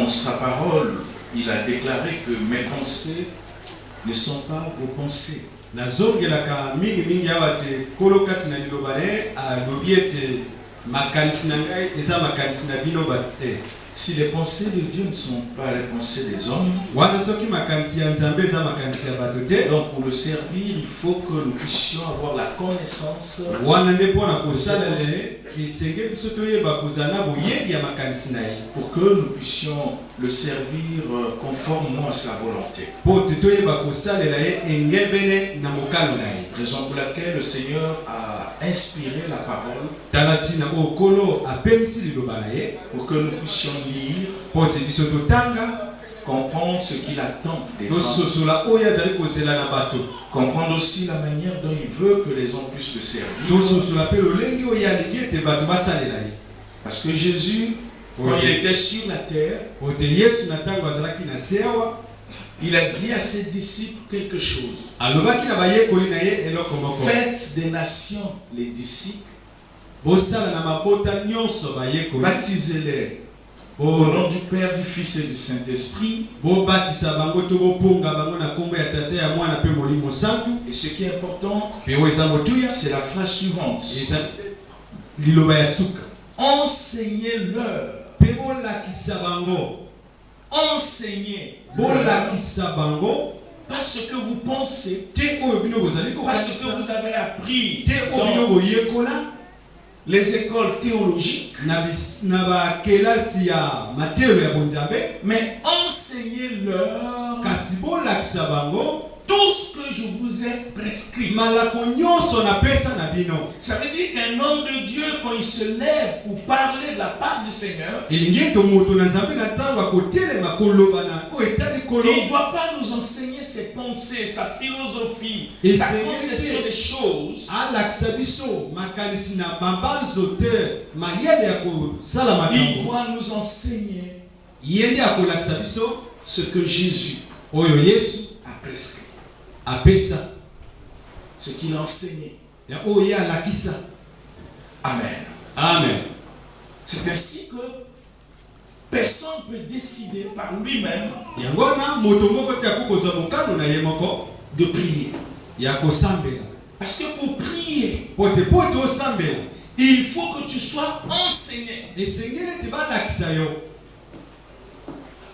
Dans sa parole, il a déclaré que mes pensées ne sont pas vos pensées. nazongelaka mingi awa te kolo kati na liloba ne alobi ete makanisi na ngai eza makanisi na bino te. Si les pensées de Dieu ne sont pas les pensées des hommes, wana soki makanisi ya nzambe eza makanisi ya bato te, donc pour le servir, il faut que nous puissions avoir la connaissance wana nde mpona kosalela esengeli biso toyeba kozala boyebi ya makanisi na ye pour que nous puissions le servir conformément à sa volonté. po te toyeba kosalela ye engebene na mokano na ye. Raison pour laquelle le Seigneur a inspiré la parole tala ntina okolo apemisi liloba na ye pour que nous puissions lire, po te biso totanga comprendre ce qu'il attend des hommes, tososola oyo azali kozela na bato, comprendre aussi la manière dont il veut que les hommes puissent le servir. tososola mpe lolenge oyo alingi ete bato basalela ye. Parce que Jésus, quand il était sur la terre, po te yesu na ntango azalaki na se awa il a dit à ses disciples quelque chose. alobaki na bayekoli na ye eloko moko: Faites des nations les disciples, bosala na mabota nyonso bayekoli, baptisez-les au nom du Père, du Fils et du Saint-Esprit. bobatisa bango to boponga bango na kombo ya tata ya mwana mpe molimo santu. Et ce qui est important, mpe oyo eza motuya c'est la phrase suivante. eza liloba ya suka: Enseignez-leur. mpe bolakisa bango, Enseignez. bolakisa bango Pas ce que vous pensez, te oyo bino bozali pas ce que kokokisa vous avez appris te oyo bino dans boyekola les écoles théologiques, na bakelasi ya matelo ya bonzambe, mais enseignez-leur kasi bolakisa bango tout ce que je vous ai prescrit. malako nyonso napesa na bino. Ça veut dire qu'un homme de Dieu, quand il se lève pour parler de la part du Seigneur, elingi ete moto na nzambe na ntango akotelema koloba na oyo etali kolo, il ne doit pas nous enseigner ses pensées, sa philosophie, Et sa c'est- conception des choses. alakisa biso makanisi na mabanzo te mayele ya kosala Il makambo. doit nous enseigner ye nde akolakisa biso ce que Jésus oyo yesu a prescrit, apesa, ce qu'il a enseigné. ya oyo ye alakisa. Amen. Amen. C'est ainsi que personne ne peut décider par lui-même yango wana moto moko te akokozwa mokano na ye moko de prier. ya kosambela. Parce que pour prier, po te osambela il faut que tu sois enseigné. esengeli ete balakisa yo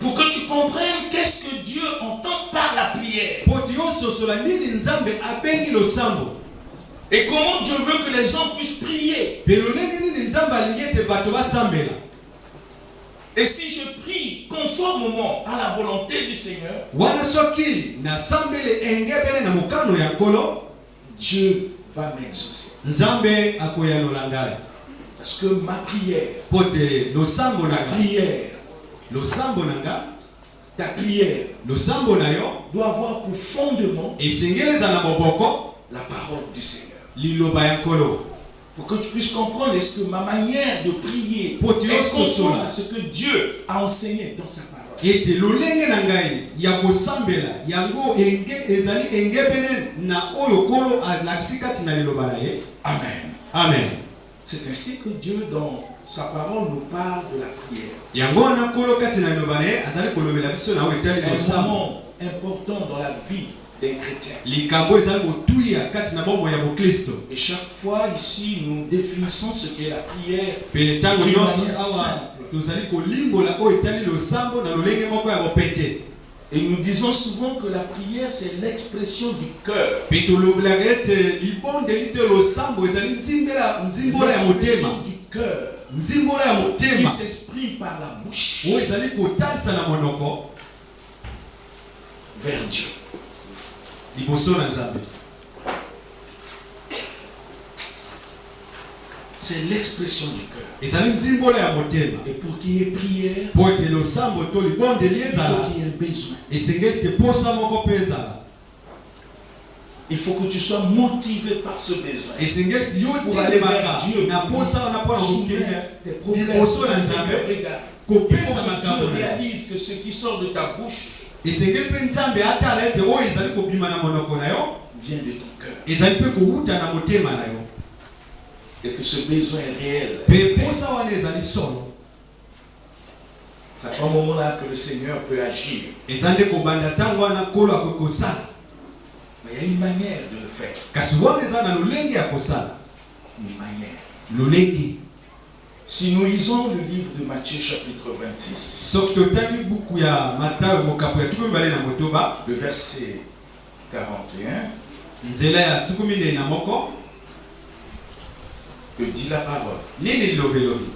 Pour que tu comprennes qu'est-ce que Dieu entend par la prière. po te ososola nini nzambe abengi losambo, Et comment Dieu veut que les hommes puissent prier. pe lolenge nini nzambe alingi ete bato basambela. Et si je prie conformément à la volonté du Seigneur, wana soki nasambele engebele na mokano ya nkolo, Dieu va m'exaucer. nzambe akoyanola ngai. Parce que ma prière, po te losambo na ta nga, prière, losambo na nga, ta prière losambo na yo doit avoir pour fondement esengeli eza na moboko la parole du Seigneur. liloba ya nkolo. Pour que tu puisses comprendre, est-ce que ma manière de prier Pour que tu est sois conforme là. à ce que Dieu a enseigné dans sa parole. ete lolenge na ngai ya kosambela yango ezali engebele na oyo nkolo alakisi kati na liloba na ye. Amen. Amen. C'est ainsi que Dieu, dans sa parole, nous parle de la prière. yango wana nkolo kati na liloba na ye azali kolobela biso na oyo etali Un losambo. moment important dans la vie des chrétiens. likambo ezali kotuya kati na bomoi ya boklisto. Et chaque fois ici, nous définissons ce qu'est la prière. pe ntango D'une nyonso manière awa simple. tozali kolimbola oyo etali losambo na lolenge moko ya bopete. Et nous disons souvent que la prière, c'est l'expression du cœur. pe tolobelaka ete libondeli te losambo ezali nzimbola ya motema, L'expression du cœur nzimbola ya qui motema s'exprime par la bouche oyo ezali kotalisa na monoko vers Dieu. liboso na nzambe. C'est l'expression du cœur. ezali nzimbola ya motema. Et pour qu'il y ait prière, po ete losambo to libondeli il faut ezala qu'il y ait un besoin. esengeli te posa moko mpe ezala. Il faut que tu sois motivé par ce besoin. esengeli ti yo Pour aller tilemaka vers Dieu, na posa wana mpona soumettre kokende tes problèmes. liboso na Le nzambe Seigneur regarde. Il kopesa faut que makambo Dieu na yo. réalise que ce qui sort de ta bouche esengeli mpe nzambe atala ete oyo ezali kobima na monoko na yo vient de ton cœur. ezali mpe kowuta na motema na yo. Et que ce besoin est réel. mpe posa wana ezali solo. Ça au moment là que le Seigneur peut agir. Et ça ne kobanda tango na kolo akokosala. Mais il y a une manière de le faire. Kasi wana eza na lolenge ya kosala. Une manière. Lolenge. Si nous lisons le livre de Matthieu chapitre 26, soki totali buku ya Matayo mokapo ya 12 na motoba, le verset 41, nzela ya 11, que dit la parole. Nini lilobelobi?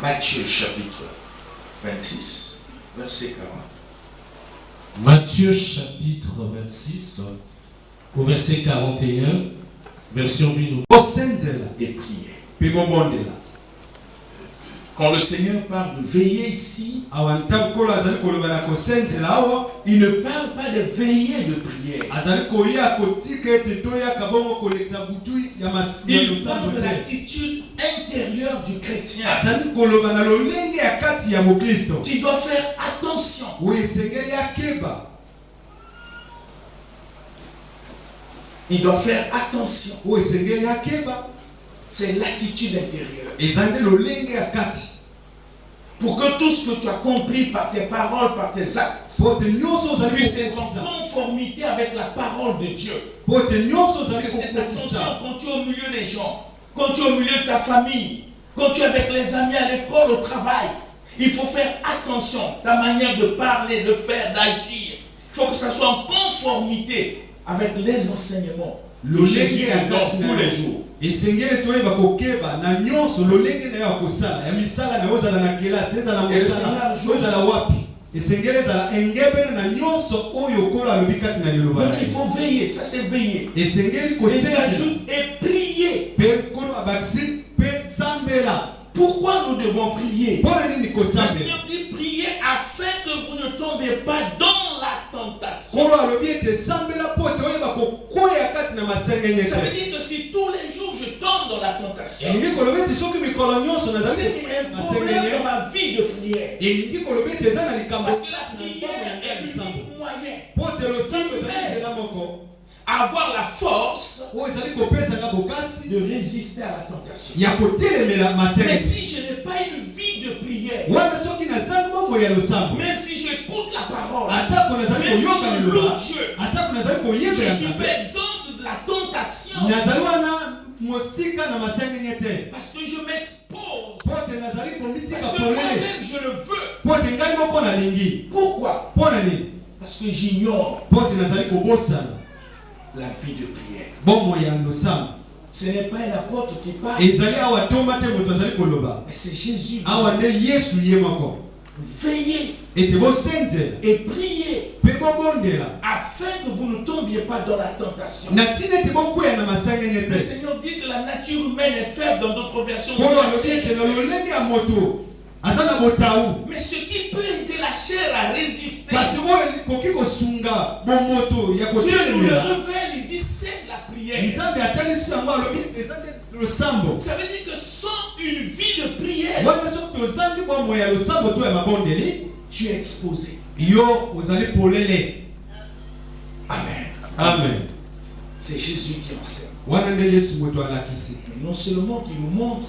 Matthieu chapitre 26, verset 40. Matthieu chapitre 26, au verset 41, version Bino. Et prier. Pe bobondela. Quand le Seigneur parle de veiller ici, Awanta kolo azali koloba na kosenzela awa, il ne parle pas de veiller de prière. azali koya kotika ete toya kabongo kolekisa butu ya Il parle de l'attitude intérieure du chrétien azali koloba na lolenge ya kati ya mokristo qui doit faire attention. oyo esengeli akeba. Il doit faire attention. Oyo esengeli akeba. C'est l'attitude intérieure. Ezali lolenge ya kati. Pour que tout ce que tu as compris par tes paroles, par tes actes, puisse être en conformité avec la parole de Dieu. C'est cette attention quand tu es au milieu des gens, quand tu es au milieu de ta famille, quand tu es avec les amis à l'école, au travail. Il faut faire attention, ta manière de parler, de faire, d'agir. Il faut que ça soit en conformité avec les enseignements de Jésus tous les jours. Esengeli toyeba kokeba na nyonso lolenge na ya kosala ya misala na ozala na kelasi ezala mosala ozala wapi esengeli ezala engebe na nyonso oyo kolo alobi kati na liloba. Donc il faut veiller, ça c'est veiller. Esengeli Et kosala et prier. pe kolo abakisi pe sambela. Pourquoi nous devons prier? Pour nini Le kosambela? Seigneur dit prier afin que vous ne tombiez pas dans la tentation. Kolo alobi ete sambela po toyeba kokoya kati na masengenye. Ça veut dire que si tous les jours je tombe dans la tentation, elingi kolobi ete soki mikolo nyonso nazali c'est qu'il y a un problème dans ma vie de prière. elingi kolobi ete eza na likambo Parce que la prière est l'unique moyen po te losambo ezali nzela moko avoir la force oyo ezali kopesanga bokasi de résister à la tentation. ya kotelemela Mais masengenye. si je n'ai pas une vie de prière, wana soki nazali bomoi ya losambo même si j'écoute la parole, atako nazali même si koyoka je liloba loue Dieu, atako nazali je koyebela suis Nzambe, pas exempt de la tentation nazali wana mosika na masengenye te parce que je m'expose. po te nazali komitika Parce que polele moi-même je le veux. po te ngai moko nalingi. Pourquoi? Po na nini? Parce que j'ignore Po te nazali kobosana la vie de prière. bomoi ya losambo. Ce n'est pas un apôtre qui parle, ezali awa toma te moto azali koloba mais c'est Jésus. awa nde yesu ye moko Veillez ete bosenzela et priez mpe bobondela afin que vous ne tombiez pas dans la tentation. na ntina ete bokwea na masengenye Le te. Seigneur dit que la nature humaine est faible dans d'autres versions. Polo alobi ete na lolenge ya moto aza na botau Mais ce qui peut aider la chair à résister, kasi oyo ekoki kosunga bomoto ya Dieu nous le kotelemela révèle, il dit c'est la prière. nzambe atali biso yango alobi ete eza nde losambo. Ça veut dire que sans une vie de prière, wana soki tozangi bomoi ya losambo to ya mabondeli tu es exposé. yo ozali polele. Amen. Amen. C'est Jésus qui enseigne. Wana nde yesu moto alakisi. Mais non seulement qui nous montre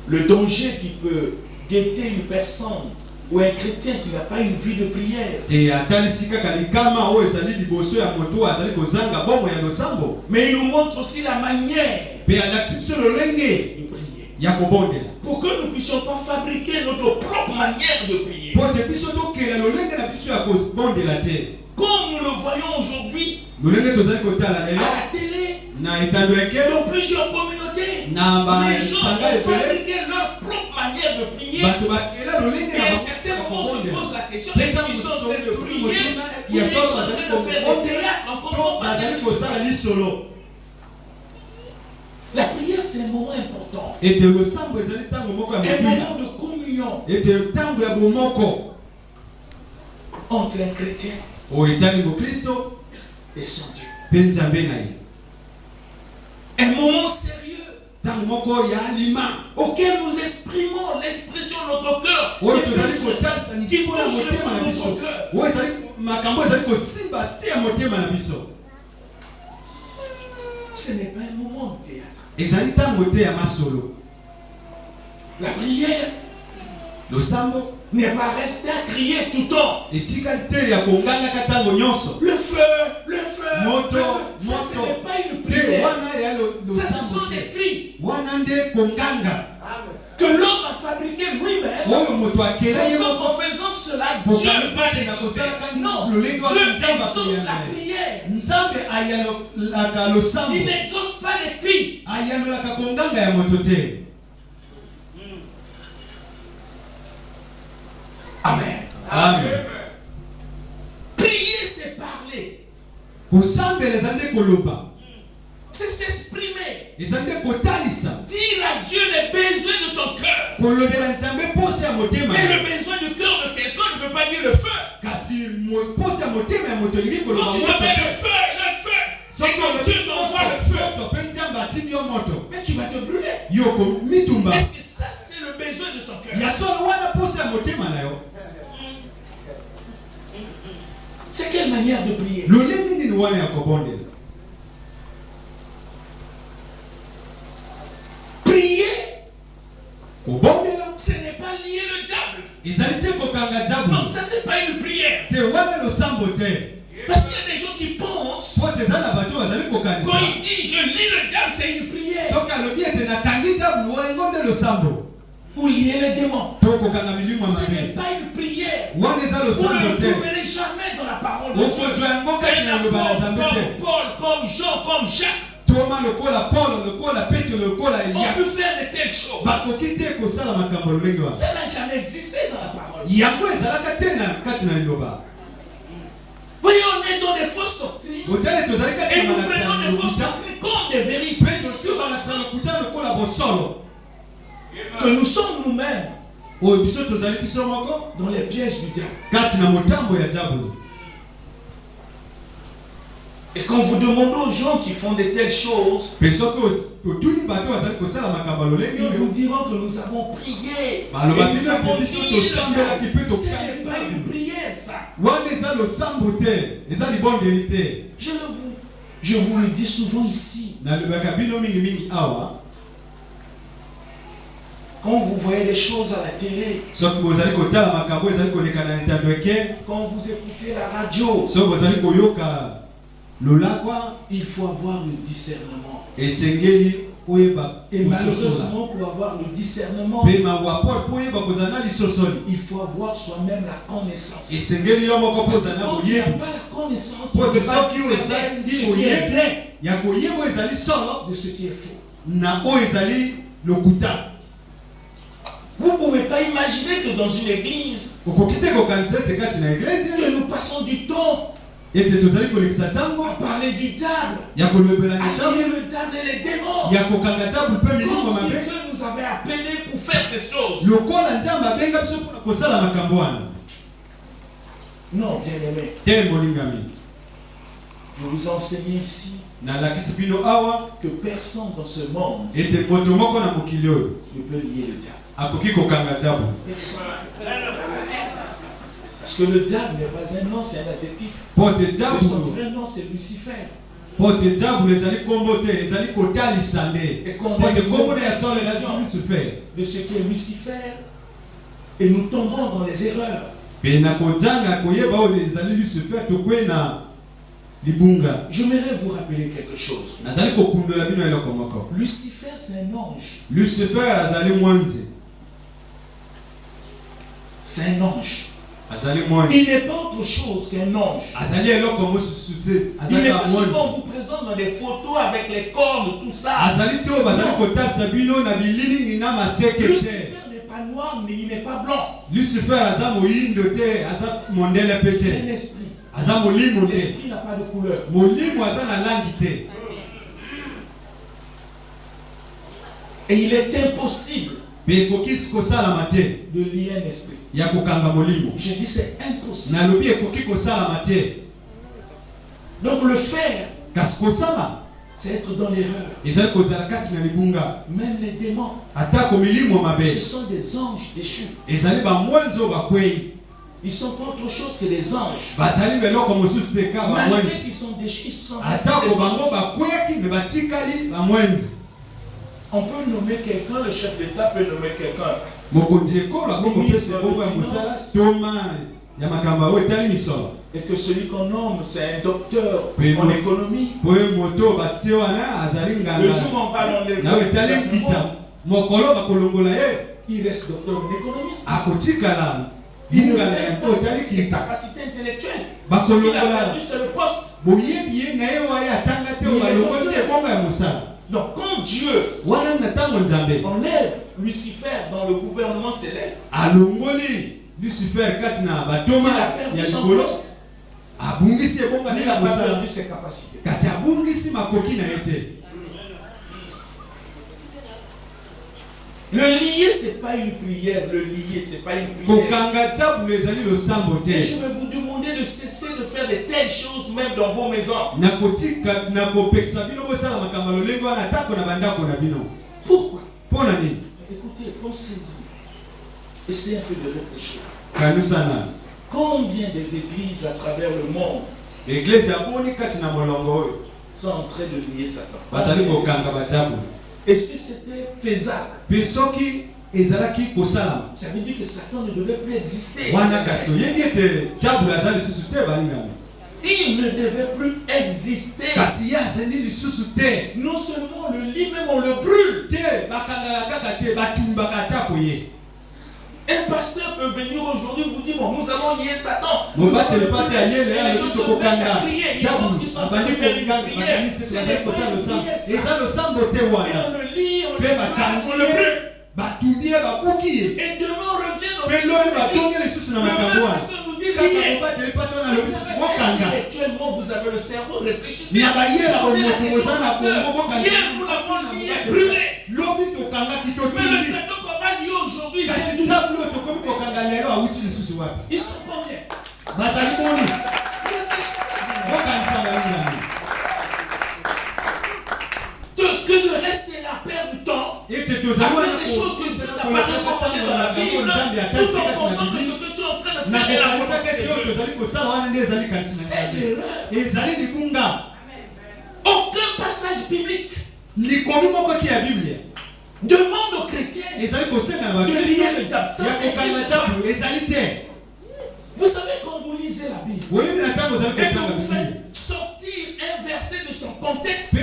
le danger qui peut guetter une personne ou un chrétien qui n'a pas une vie de prière, te atalisi kaka likama oyo ezali liboso ya moto azali kozanga bomoi ya losambo, mais il nous montre aussi la manière mpe alakisi biso lolenge de prier. ya kobondela Pour que nous ne puissions pas fabriquer notre propre manière de prier. po te biso tokela lolenge na biso ya kobondela te. Comme nous le voyons aujourd'hui lolenge tozali kotala à lelo la télé, na etando ya kelo dans plusieurs communautés, na les gens basanga ont ebele fabriqué leur propre manière de prier. bato bakela lolenge Et na à bango certains ya moments, on se kobondela. pose la question, est-ce qu'ils sont en train de prier ou Il y a ils sont en ça, train de faire des théâtres en comptant bazali kosala lisolo. La prière, c'est un moment important. ete losambo ezali ntango moko ya Un motuya moment de communion ete ntango ya bomoko entre un chrétien oyo etali mokristo et son Dieu. mpe nzambe na ye. Un moment sérieux ntango moko ya alima auquel nous exprimons l'expression de notre cœur. oyo Qui tozali touche kotalisa qui nzimbo ya touche le motema fond na de biso notre cœur. oyo ezali makambo ezali kosimba se ya motema na biso. Ce n'est pas un moment de théâtre. ezali ntango te ya masolo. La prière Le sambo n'est pas resté à crier tout le temps. etikali te ya kongangaka ntango nyonso. Le feu, Moto, le feu. Ça, ce moto. n'est pas une Te prière. wana ya le Ça, ce sambo sont des te. cris Wana nde konganga. que l'homme a fabriqué lui-même. Oyo moto akela ye Pensant moko. qu'en faisant cela, Dieu Bokanga va sate na l'exaucer. kosala kangi Non, lolenge wana Dieu nzambe exauce la akoyana ye. prière. Nzambe ayalolaka losambo. Il n'exauce pas les cris. Ayalolaka konganga ya moto te. Amen. Amen. Prier, c'est parler. Kosambela eza nde koloba. C'est s'exprimer. Eza nde kotalisa. Dire à Dieu les besoins de ton cœur. Kolobela nzambe posa ya motema. Mais le besoin du cœur de quelqu'un ne veut pas dire le feu. Kasi posa ya motema ya moto elingi koloba Quand tu moto te mets te. le feu, et Soki que Dieu t'envoie le feu, mpe nzambe atindi yo moto. mais tu vas te brûler. Yo mitumba. Est-ce que ça, c'est le besoin de ton cœur? Ya solo wana posa ya motema na yo. C'est quelle manière de prier? Lolenge nini wana ya kobondela. Prier, Kobondela ce n'est pas lier le diable. ezali te kokanga diable. Non, ça, c'est pas une prière. Te wana losambo te. Parce qu'il y a des gens qui pensent, Po te eza na bato bazali kokanisa. quand il dit je lis le diable, c'est une prière. Soki alobi ete nakangi diable wango nde losambo. Ou lier les démons. To kokanga milimo Ce n'est mabe. pas une prière. Wana eza Vous ne losambo le te. trouverez jamais dans la parole de Dieu. Okozwa yango kati na loba na nzambe te. Paul, comme Jean, comme Jacques, Toma lokola Paul, lokola Petro, lokola on Elia. peut faire de telles choses. Bakoki te kosala makambo lolenge wana. Ça n'a jamais existé dans la parole. Yango ezalaka te na kati na liloba. Voyez, on est dans des fausses doctrines. Otale tozali kati Et na nous malakisa prenons na des fausses lokuta. doctrines comme des vérités. Petro tio balakisa lokuta lokola bosolo. Que nous sommes nous-mêmes Oyo biso tozali biso moko dans les pièges du diable. kati na motambo ya diable. Et quand vous demandez aux gens qui font de telles choses, Pe soki otuni bato bazali kosala makambo lolenge ils vous oyo. diront que nous avons prié. Baloba Et nous biso avons biso prié le tosambolaki diable. mpe Ce n'est tokangi pas une nzambe. prière, ça. Wana eza losambo te, eza libondeli te. Je vous le dis souvent ici. Nalobaka bino mingi awa. Quand vous voyez les choses à la télé, Soki bozali kotala makambo ezali koleka na etando eke. quand vous écoutez la radio, Soki bozali koyoka lolakwa il faut avoir le discernement. esengeli oyeba Et kososola. malheureusement, pour avoir le discernement, Pe mawapo po oyeba kozala na lisosoli. il faut avoir soi-même la connaissance. Esengeli yo moko Parce que kozala na quand tu n'as boyebi. pas la connaissance, Po tu te ne peux pas soki discerner ozali ce qui est boyebi vrai ya koyeba ezali solo de ce qui est faux. na oyo ezali lokuta. Vous ne pouvez pas imaginer que dans une église, Okoki te kokanisa ete kati na eglise que nous passons du temps ete tozali kolekisa ntango à parler du diable, ya kolobela à na lier ntango le diable et les démons. ya kokanga ntango mpe milimo Comme si mabe. Dieu nous avait appelés pour faire ces choses. Lokola nzambe abenga biso mpona kosala makambo wana. Non, bien aimé, Te molingami. je vous enseigne ici Nalakisi bino awa que personne dans ce monde ete moto moko na mokili oyo ne peut lier le diable. akoki kokanga diable. Personne. Parce que le diable n'est pas un nom, c'est un adjectif. Po te Mais son diable, vrai nom, c'est Lucifer. po te diable ezali kombo te, ezali kotalisa nde. Et qu'on Po a te une kombo ya solo ezali compréhension Lucifer. de ce qui est Lucifer et nous tombons dans les erreurs. Pe na kojanga koyeba oyo ezali Lucifer tokwe na libunga. J'aimerais vous rappeler quelque chose. Nazali kokundola bino eloko moko. Lucifer, c'est un ange. Lucifer azali mwanzi. C'est un ange. Azali mwanzi. Il n'est pas autre chose qu'un ange. Azali eloko mosusu te. Il n'est Azali pas mwanzi. souvent on vous présente dans des photos avec les cornes, tout ça. Azali te oyo bazali kotalisa bino na bililingi na maseke te. Lucifer n'est pas noir, mais il n'est pas blanc. Lucifer aza moyindo te, aza mondele pe C'est un te. esprit. Aza molimo te. L'esprit n'a pas de couleur. Molimo aza na langi te. Et il est impossible Pe ekoki kosalama te de lier un esprit. ya kokanga molimo. Je dis c'est impossible. Nalobi ekoki kosalama te. Donc le faire, Kasi kosala c'est être dans l'erreur. ezali kozala kati na libunga. Même les démons, Atako milimo mabe ce sont des anges déchus. ezali bamwanzi oyo bakwei. Ils sont pas autre chose que les anges. Malgré qu'ils sont déchus, ils sont on peut nommer quelqu'un, le chef d'État peut nommer quelqu'un. Et que celui qu'on nomme, c'est un docteur en économie. Le jour où on va l'enlever, il reste docteur en économie. Il ne perd pas ses capacités intellectuelles. Ce qu'il a perdu, c'est le poste. Donc quand Dieu enlève Lucifer dans le gouvernement céleste, Lucifer il a perdu son poste. Il n'a pas perdu ses capacités. Le lier, c'est pas une prière. Le lier, c'est pas une prière. Et je vais vous demander de cesser de faire de telles choses même dans vos maisons. Pourquoi? Écoutez, pensez-y. Essayez un peu de réfléchir. Combien des églises à travers le monde sont en train de lier Satan? Et si c'était faisable, ça veut dire que Satan ne devait plus exister. Il ne devait plus exister. Non seulement on le lit, même on le brûle. Un pasteur peut venir aujourd'hui vous dire, bon, nous allons lier Satan. Les gens sont prêts à crier. Ils pensent qu'ils sont en train de faire une prière. C'est les prières. Et on le lit, on le crache, on le brûle. Et demain on revient dans le pasteur nous dit, intellectuellement vous avez le cerveau, réfléchissez. Hier nous l'avons lié, brûlé. Mais le Satan qu'on va lier aujourd'hui, ils sont combien? Que de rester là, perdre du temps, à faire des choses que Dieu n'a pas recommandé dans la Bible, tout en pensant que ce que tu es en train de faire est la volonté de Dieu. C'est l'erreur. Aucun passage biblique demande aux chrétiens de lier le diable. Ça n'existe pas. Vous savez, quand vous lisez la Bible, et que vous faites sortir un verset de son contexte, ça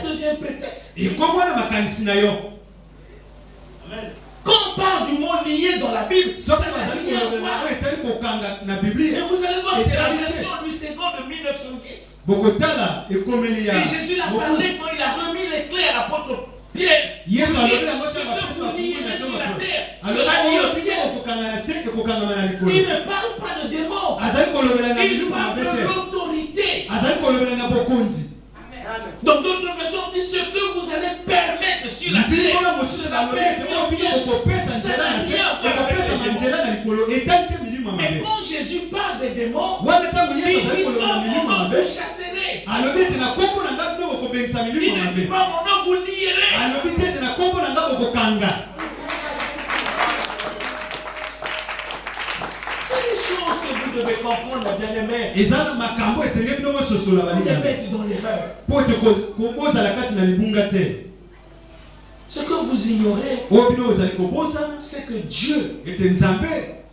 devient un prétexte. Amen. Quand on parle du mot lié dans la Bible, ça n'a rien à voir. Et vous allez voir, c'est la version Louis II de 1910. Et Jésus l'a parlé quand il a remis les clés à l'apôtre Pierre. Ce que vous lierez sur la terre sera lié au ciel. Il ne parle pas de démons. Il parle de l'autorité. Donc d'autres versions disent ce que vous allez permettre sur la terre sera permis au ciel. Ça n'a rien à voir avec les démons. Mais quand Jésus parle des démons, il dit mon nom vous chasserez. Il ne dit pas mon nom vous lierez. C'est des choses que vous devez comprendre, bien-aimés. Vous devez être dans l'erreur. Ce que vous ignorez, c'est que Dieu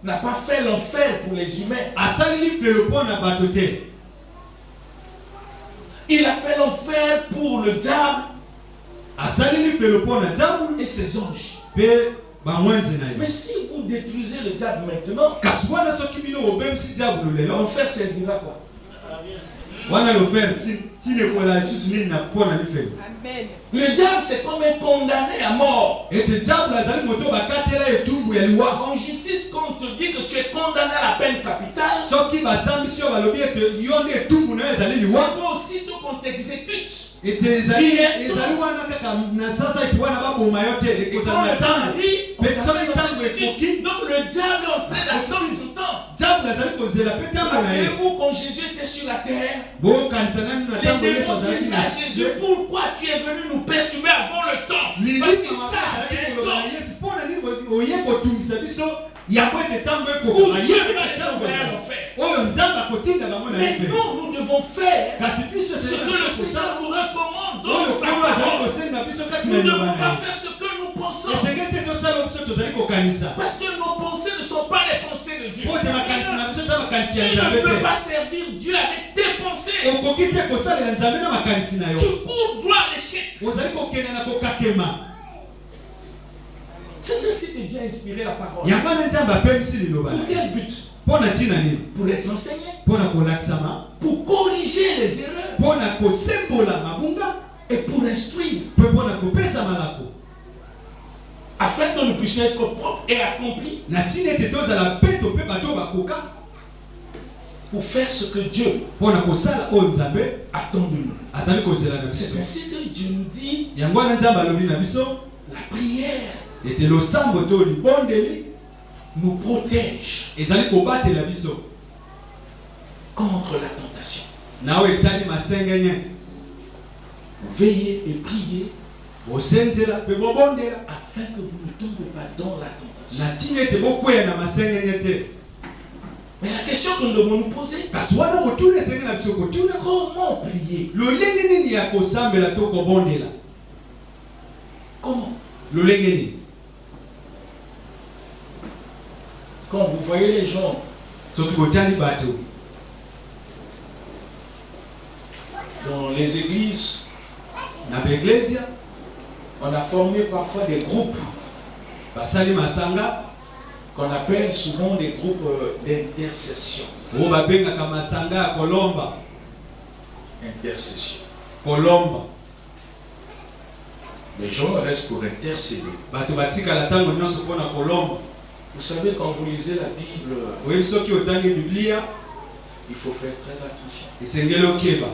n'a pas fait l'enfer pour les humains. Il a fait l'enfer pour le diable et ses anges. Mais si vous détruisez le diable maintenant, l'enfer servira quoi? Le diable c'est comme un condamné à mort. En justice, quand on te dit que tu es condamné à la peine capitale, c'est pas aussitôt qu'on t'exécute. Et quand le temps arrive, donc le diable est en train d'attendre son temps. Rappelez-vous quand Jésus était sur la terre, les démons disaient à Jésus, pourquoi tu es venu nous perturber avant le temps? Parce qu'ils savent qu'il y a un temps. oye kotungisa biso yango ete tambo Ou ekokoma Dieu va les envoyer à l'enfer. oyo nzambe akotinda bango na Mais efe nous devons faire kasi biso ce que le Seigneur nous recommande oyo dans sa kama azali parole. kosenga biso kati na Nous ne liloba devons na pas ye faire ce que nous pensons. esengeli te tosala biso tozali kokanisa Parce que nos pensées ne sont pas les pensées de Dieu. po te makanisi na biso eza makanisi ya Tu nzambe ne peux te pas servir Dieu avec tes pensées. okoki te kosalela nzambe na makanisi na yo Tu cours droit à l'échec. ozali kokende na kokakema C'est ainsi que Dieu a inspiré la parole. yango wana nzambe apemisi liloba Pour quel but? mpo na ntina nini Pour être enseigné. mpo na kolakisama Pour corriger les erreurs. mpo na kosembola mabunga Et pour instruire. mpe mpo na kopesa malako Afin que nous puissions être propres et accomplis. na ntina ete tozala peto mpe bato bakoka Pour faire ce que Dieu mpo na kosala oyo nzambe attend de nous. azali kozela na C'est biso ainsi que Dieu nous dit yango wana nzambe alobi na biso la prière ete losambo to libondeli nous protège ezali kobatela biso contre la tentation. nawe etali masengenye Veillez et priez bosenzela mpe bobondela afin que vous ne tombez pas dans la tentation. na ntina ete bokweya na masengenye te Mais la question que nous devons nous poser, kasi wana motuna esengeli na biso kotuna comment prier? lolenge nini ya kosambela to kobondela Comment? lolenge nini Quand vous voyez les gens soki botali bato dans les églises, na baeglesia on a formé parfois des groupes basali masanga qu'on appelle souvent des groupes d'intercession. oyo babengaka masanga ya kolomba Intercession. kolomba Les gens restent pour intercéder. bato batikala ntango nyonso mpona kolomba Vous savez, quand vous lisez la Bible, oyebi soki otangi biblia il faut faire très attention. esengeli okeba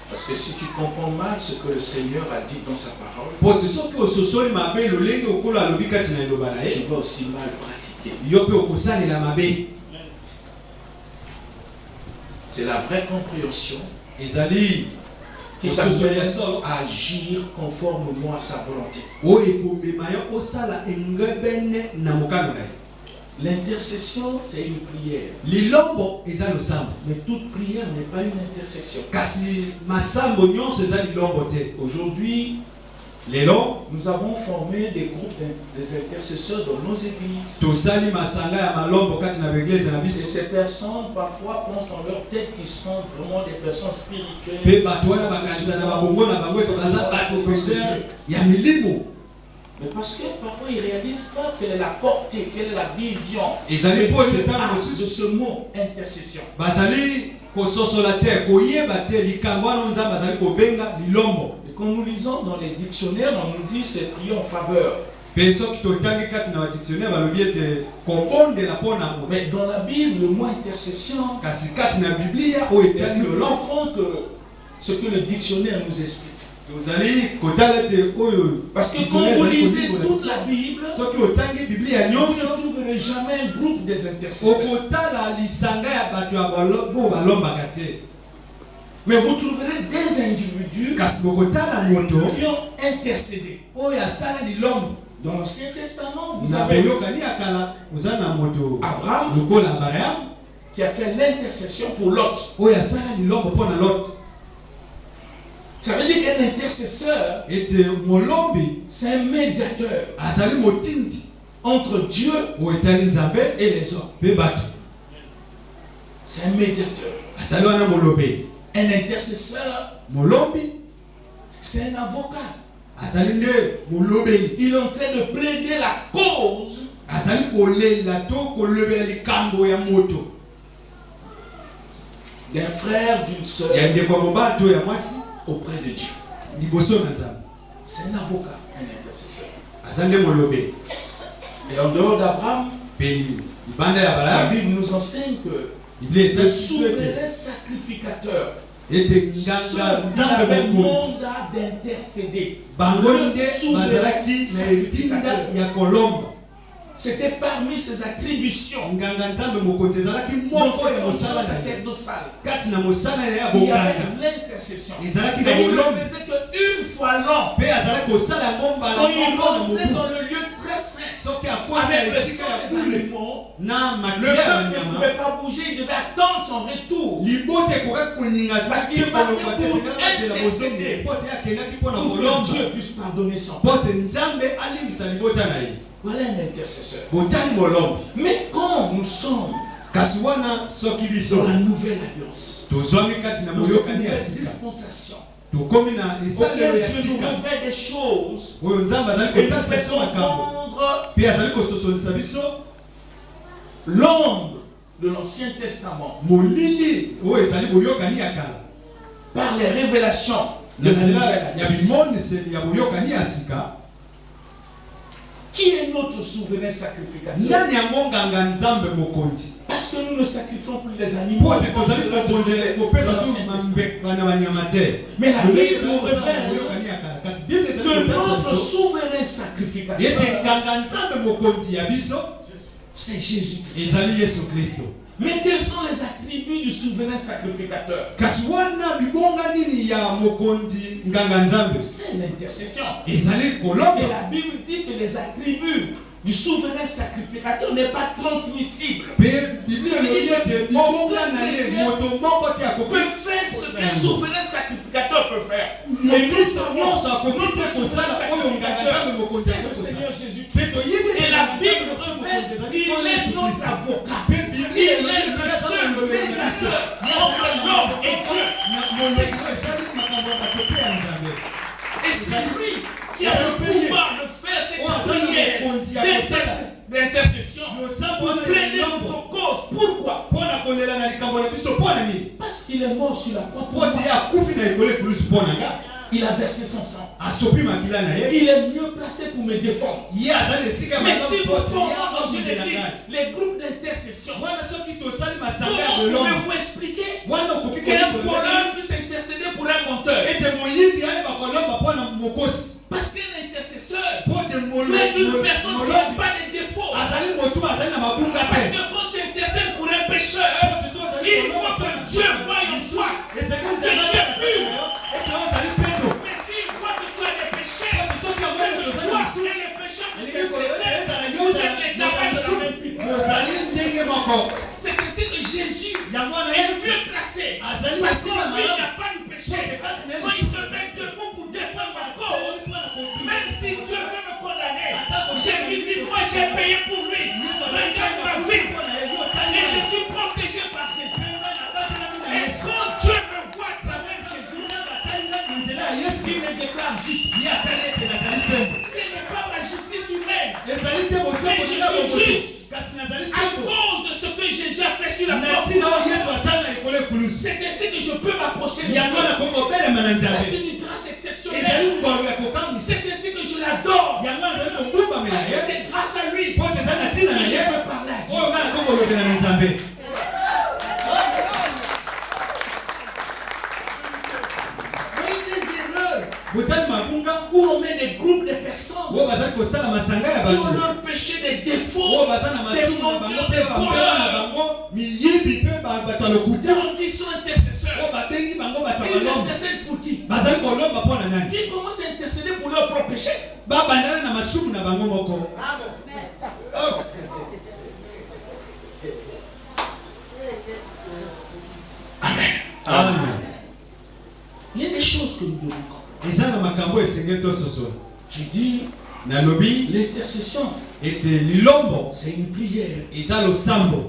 Parce que si tu comprends mal ce que le Seigneur a dit dans sa parole, po te soki ososoli mabe lolenge okolo alobi kati na liloba na tu ye vas aussi mal pratiquer. yo mpe okosalela mabe C'est la vraie compréhension ezali qui ososoli ya t'amène solo à agir conformément à sa volonté. oyo ekomema yo osala engebene na mokano na ye L'intercession, c'est une prière. lilombo eza losambo Mais toute prière n'est pas une intercession. kasi masambo nyonso eza lilombo te Aujourd'hui, lelo nous avons formé des groupes des intercesseurs dans nos églises. tosali masanga ya malombo kati na baeglise na Et biso ces personnes, parfois, pensent dans leur tête qu'ils sont vraiment des personnes spirituelles. mpe bato wana bakanisa na babongo na bango ete baza bato professeur ya milimo Mais parce que parfois ils ne réalisent pas quelle est la portée, quelle est la vision ezali que po Dieu ete ntango a mosusu de ce mot intercession. bazali kososola te koyeba te likambo wana nzambe azali kobenga lilombo Et quand nous lisons dans les dictionnaires, on nous dit c'est prier en faveur. mpe soki totangi kati na badictionnaire balobi ete kobondela mpo na moto Mais dans la Bible, le mot intercession, kasi kati na biblia oyo est etali plus lolombo profond que ce que le dictionnaire nous explique. tozali kotala ete oyo Parce que quand vous lisez toute la Bible, soki otangi biblia vous nyonso ne trouverez jamais un groupe des intercesseurs. okotala lisanga ya bato ya oyo balombaka te Mais vous trouverez des individus kasi bokotala moto qui ont intercédé. oyo asala lilombo Dans l'Ancien Testament, vous na avez boyokani ya kala oza na moto Abraham lokola abraham qui a fait l'intercession pour Lot. oyo asala lilombo mpo na lot Ça veut dire qu'un intercesseur, ete molombi c'est un médiateur azali motindi entre Dieu oyo etali nzambe et les hommes. mpe bato C'est un médiateur. azali wana molobeli Un intercesseur, molombi c'est un avocat. azali nde molobeli Il est en train de plaider la cause azali kolela to kolobela likambo ya moto d'un frère, d'une sœur ya ndeko ya mobali to ya mwasi auprès de Dieu. liboso na nzambe C'est un avocat, un intercesseur. azali nde molobeli Et en dehors d'Abraham, mpe libanda ya la balaam Bible nous enseigne que biblia le etali souverain sacrificateur, ete ceux nganga qui nzambe avaient mokonzi mandat d'intercéder, bango le nde souverain bazalaki na etinda sacrificateur. ya kolomba C'était parmi ses attributions nganga nzambe mokonzi ezalaki dans moko ses ya fonctions mosala na ye sacerdotales. kati na mosala na ya Il y bokanga avait l'intercession. ezalaki na Mais il ne bolombi le faisait qu'une fois l'an. mpe azalaki kosala yango mbala Quand il moko na rentrait mobu dans le lieu très saint, soki avec le sang des animaux, le peuple ne pouvait pas bouger, il devait attendre son retour. Parce qu'il partait pour intercéder pour que Dieu puisse pardonner son peuple. Voilà un intercesseur. Mais quand nous sommes dans la nouvelle alliance, dans la nouvelle dispensation, auquel Dieu nous révèle des choses et nous fait comprendre l'ombre de l'Ancien Testament par les révélations de la nouvelle alliance. Qui est notre souverain sacrificateur? Parce que nous ne sacrifions plus les animaux. Mais la Bible nous révèle que notre souverain sacrificateur, c'est Jésus-Christ. Mais quels sont les attributs du souverain sacrificateur? C'est l'intercession. Et la Bible dit que les attributs du souverain sacrificateur n'est pas transmissible. Aucun peut faire ce qu'un souverain sacrificateur peut faire. Et nous savons notre souverain sacrificateur, c'est le Seigneur Jésus-Christ. Et la Bible révèle qu'il est notre avocat. Il est le seul médiateur entre l'homme et Dieu. Et c'est lui qui a le pouvoir de faire cette prière d'intercession pour plaider notre cause. Pourquoi? Parce qu'il est mort sur la croix. Il a versé son sang. Il est mieux placé pour me défendre. Mais si nous formons dans une église les groupes d'intercession, comment pouvez-vous expliquer qu'un voleur puisse intercéder pour un menteur? Parce qu'un intercesseur est une personne qui n'a pas de défauts. Parce que quand tu intercèdes pour un pécheur, il faut que Dieu voie en toi que tu es pur. Mais s'il voit que tu as des péchés, c'est que toi et les pécheurs que tu intercèdes, vous êtes les tabacs de la même pipe. C'est ainsi que Jésus est mieux placé. Parce que lui, il n'a pas de péché. Quand il se met debout pour défendre ma cause, même si Dieu veut me condamner, Jésus dit, moi j'ai payé pour lui. Regarde ma vie. Et je suis protégé par Jésus. Et quand Dieu me voit à travers Jésus, il me déclare juste. Ce n'est pas ma justice humaine. Mais je suis juste. À cause de ce que Jésus a fait sur la croix. C'est ainsi que je peux m'approcher de Dieu. C'est une grâce exceptionnelle. C'est ainsi que je l'adore. Parce que c'est grâce à lui que je peux parler à Dieu. Où on met des groupes de personnes qui ont leur péché, des défauts, des menteurs, des voleurs. On dit sont intercesseurs. Ils intercèdent pour qui? Qui commencent à intercéder pour leur propre péché. Amen. Amen. Il y a des choses que nous devons comprendre. J'ai dit, l'intercession, c'est une prière.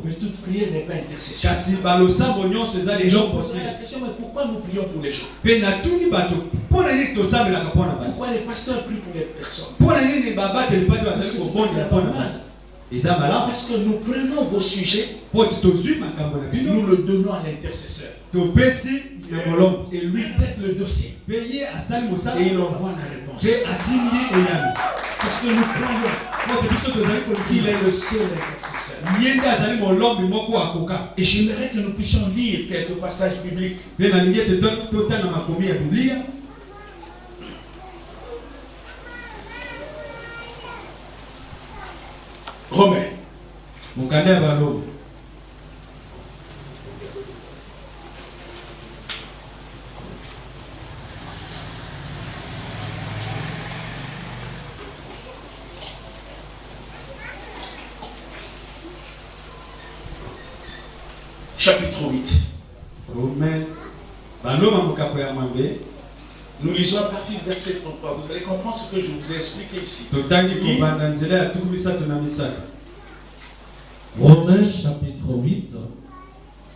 Mais toute prière n'est pas intercession. La question est pourquoi nous prions pour les gens? Pourquoi les pasteurs prient pour les personnes? Parce que nous prenons vos sujets, nous le donnons à l'intercesseur. Et lui traite le dossier. Et il envoie la réponse. Parce que nous croyons qu'il est le seul intercesseur. Et j'aimerais que nous puissions lire quelques passages bibliques. Romains. chapitre 8. Romains baloma mokapo ya mwambe. Nous lisons à partir du verset 33. Vous allez comprendre ce que je vous ai expliqué ici. Romains chapitre 8,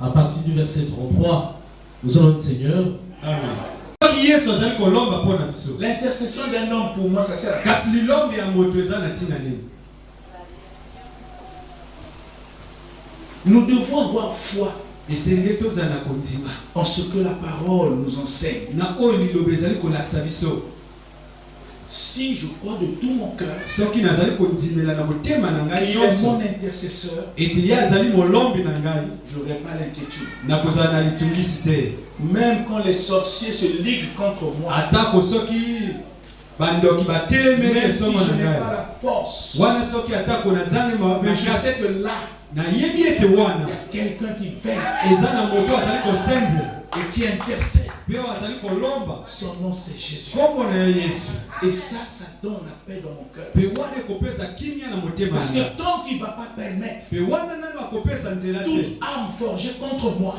à partir du verset 33, nous allons le Seigneur. Amen. L'intercession d'un homme pour moi, ça sert à quoi? Nous devons avoir foi en ce que la parole nous enseigne. Si je crois de tout mon cœur qu'il est mon intercesseur, je n'aurai pas l'inquiétude. Même quand les sorciers se liguent contre moi, même si je n'ai pas la force, mais je sais que là, il y a quelqu'un qui veille et qui intercède. Son nom c'est Jésus. Et ça donne la paix dans mon cœur. Parce que tant qu'il ne va pas permettre toute arme forgée contre moi,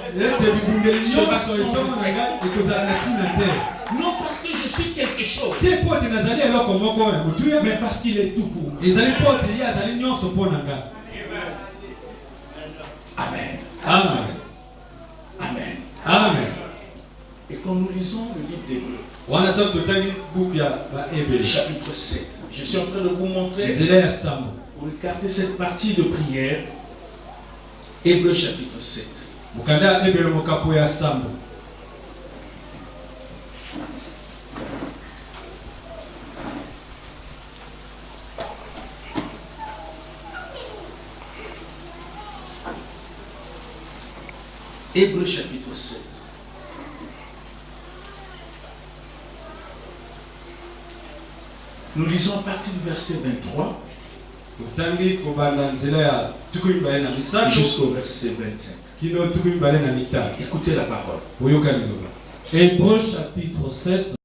non parce que je suis quelque chose, mais parce qu'il est tout pour moi. Amen. Amen. Amen. Amen. Et quand nous lisons le livre d'Hébreux, chapitre 7, je suis en train de vous montrer, pour écarter cette partie de prière, Hébreux chapitre 7. Hébreux chapitre 7. Nous lisons à partir du verset 23 jusqu'au verset 25. Écoutez la parole. Hébreux chapitre 7.